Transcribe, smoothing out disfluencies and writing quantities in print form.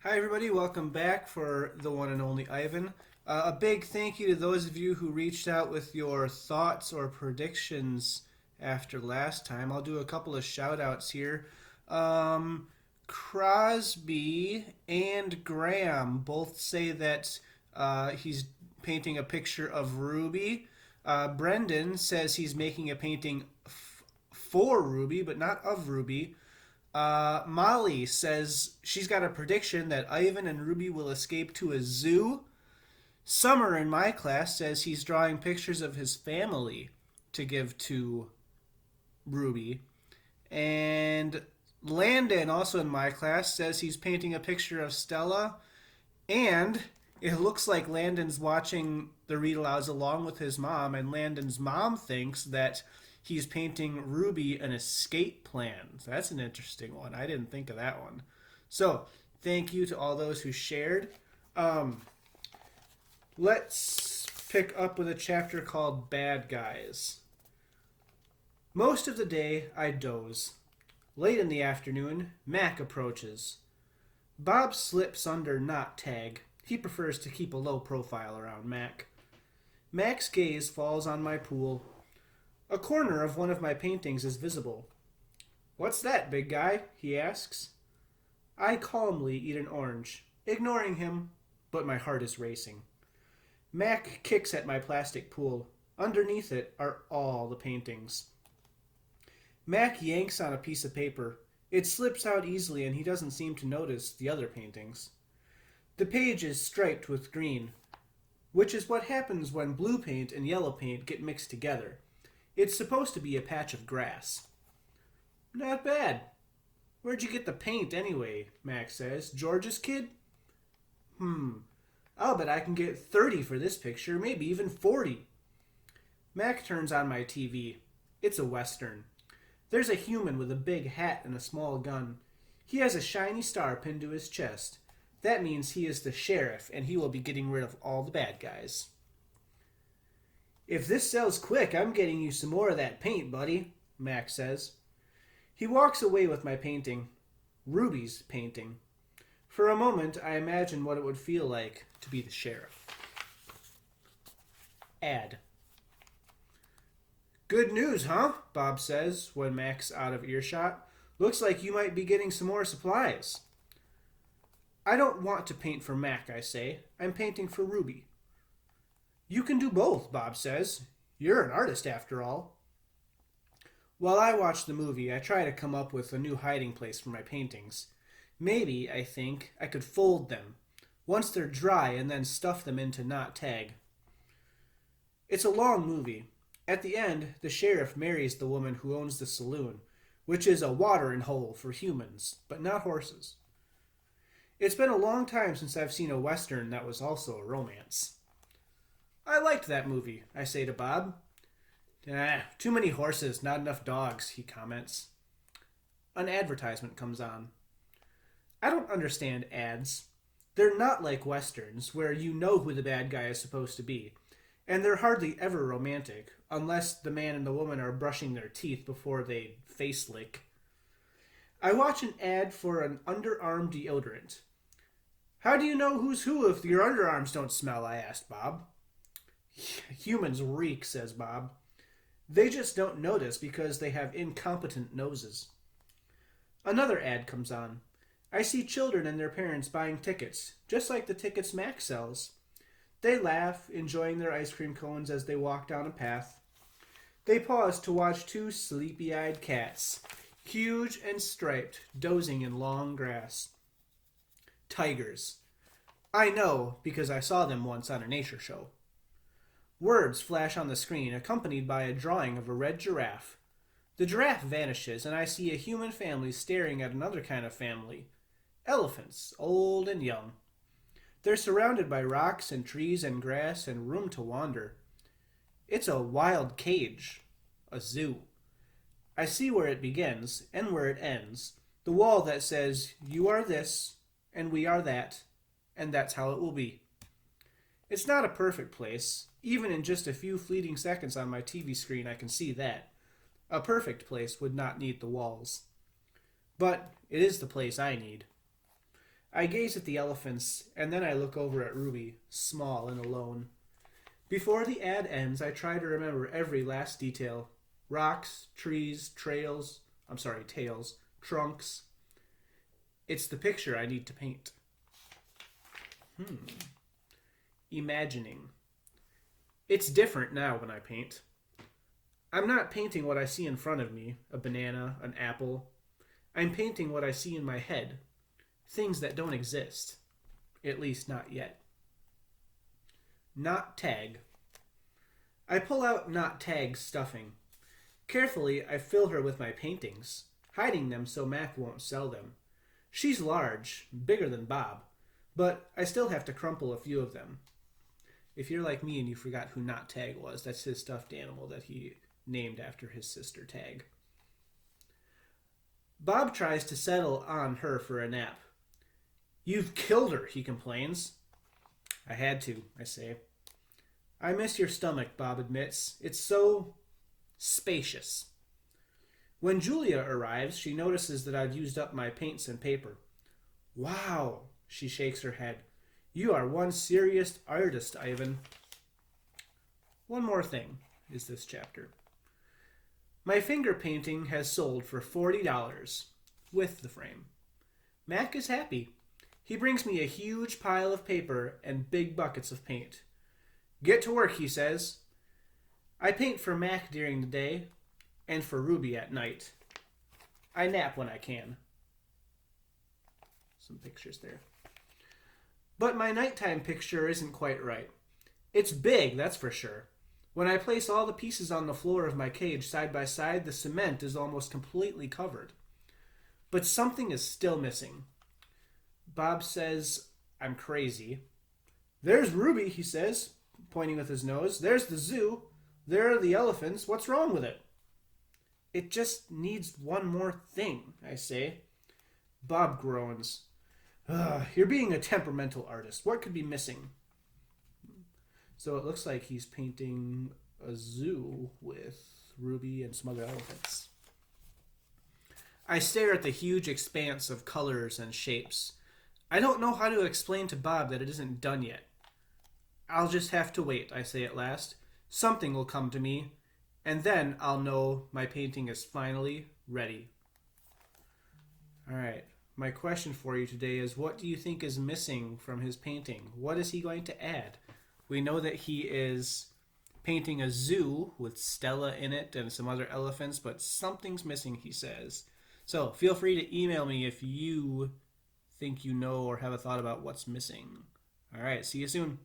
Hi, everybody. Welcome back for the one and only Ivan. A big thank you to those of you who reached out with your thoughts or predictions after last time. I'll do a couple of shout outs here. Um, Crosby and Graham both say that he's painting a picture of Ruby. Brendan says he's making a painting for Ruby, but not of Ruby. Molly says she's got a prediction that Ivan and Ruby will escape to a zoo. Summer in my class says he's drawing pictures of his family to give to Ruby. And Landon, also in my class, says he's painting a picture of Stella. And it looks like Landon's watching the read alouds along with his mom, and Landon's mom thinks that he's painting Ruby an escape plan. So that's an interesting one. I didn't think of that one. So thank you to all those who shared. Um, let's pick up with a chapter called Bad Guys. Most of the day, I doze. Late in the afternoon, Mac approaches. Bob slips under not tag. He prefers to keep a low profile around Mac. Mac's gaze falls on my pool. A corner of one of my paintings is visible. What's that, big guy? He asks. I calmly eat an orange, ignoring him, but my heart is racing. Mac kicks at my plastic pool. Underneath it are all the paintings. Mac yanks on a piece of paper. It slips out easily and he doesn't seem to notice the other paintings. The page is striped with green, which is what happens when blue paint and yellow paint get mixed together. It's supposed to be a patch of grass. Not bad. Where'd you get the paint anyway? Mac says. George's kid? I'll bet I can get 30 for this picture, maybe even 40. Mac turns on my TV. It's a Western. There's a human with a big hat and a small gun. He has a shiny star pinned to his chest. That means he is the sheriff, and he will be getting rid of all the bad guys. If this sells quick, I'm getting you some more of that paint, buddy, Mac says. He walks away with my painting. Ruby's painting. For a moment, I imagine what it would feel like to be the sheriff. Ad. Good news, huh? Bob says when Mac's out of earshot. Looks like you might be getting some more supplies. I don't want to paint for Mac, I say. I'm painting for Ruby. You can do both, Bob says. You're an artist, after all. While I watch the movie, I try to come up with a new hiding place for my paintings. Maybe, I think, I could fold them, once they're dry, and then stuff them into not tag. It's a long movie. At the end, the sheriff marries the woman who owns the saloon, which is a watering hole for humans, but not horses. It's been a long time since I've seen a Western that was also a romance. I liked that movie, I say to Bob. Too many horses, not enough dogs, he comments. An advertisement comes on. I don't understand ads. They're not like Westerns, where you know who the bad guy is supposed to be. And they're hardly ever romantic, unless the man and the woman are brushing their teeth before they face lick. I watch an ad for an underarm deodorant. How do you know who's who if your underarms don't smell? I asked Bob. Humans reek, says Bob. They just don't notice because they have incompetent noses. Another ad comes on. I see children and their parents buying tickets, just like the tickets Mac sells. They laugh, enjoying their ice cream cones as they walk down a path. They pause to watch two sleepy-eyed cats, huge and striped, dozing in long grass. Tigers. I know because I saw them once on a nature show. Words flash on the screen, accompanied by a drawing of a red giraffe. The giraffe vanishes, and I see a human family staring at another kind of family. Elephants, old and young. They're surrounded by rocks and trees and grass and room to wander. It's a wild cage, a zoo. I see where it begins and where it ends. The wall that says, you are this, and we are that, and that's how it will be. It's not a perfect place. Even in just a few fleeting seconds on my TV screen, I can see that. A perfect place would not need the walls. But it is the place I need. I gaze at the elephants, and then I look over at Ruby, small and alone. Before the ad ends, I try to remember every last detail. Rocks, trees, tails, trunks. It's the picture I need to paint. Imagining. It's different now when I paint. I'm not painting what I see in front of me, a banana, an apple. I'm painting what I see in my head, things that don't exist, at least not yet. Not tag. I pull out not tag's stuffing. Carefully, I fill her with my paintings, hiding them so Mac won't sell them. She's large, bigger than Bob, but I still have to crumple a few of them. If you're like me and you forgot who Not Tag was, that's his stuffed animal that he named after his sister Tag. Bob tries to settle on her for a nap. You've killed her, he complains. I had to, I say. I miss your stomach, Bob admits. It's so spacious. When Julia arrives, she notices that I've used up my paints and paper. Wow, she shakes her head. You are one serious artist, Ivan. One more thing is this chapter. My finger painting has sold for $40 with the frame. Mac is happy. He brings me a huge pile of paper and big buckets of paint. Get to work, he says. I paint for Mac during the day and for Ruby at night. I nap when I can. Some pictures there. But my nighttime picture isn't quite right. It's big, that's for sure. When I place all the pieces on the floor of my cage side by side, the cement is almost completely covered. But something is still missing. Bob says I'm crazy. There's Ruby, he says, pointing with his nose. There's the zoo. There are the elephants. What's wrong with it? It just needs one more thing, I say. Bob groans. You're being a temperamental artist. What could be missing? So it looks like he's painting a zoo with Ruby and some other elephants. I stare at the huge expanse of colors and shapes. I don't know how to explain to Bob that it isn't done yet. I'll just have to wait, I say at last. Something will come to me, and then I'll know my painting is finally ready. All right. My question for you today is, what do you think is missing from his painting? What is he going to add? We know that he is painting a zoo with Stella in it and some other elephants, but something's missing, he says. So feel free to email me if you think you know or have a thought about what's missing. All right, see you soon.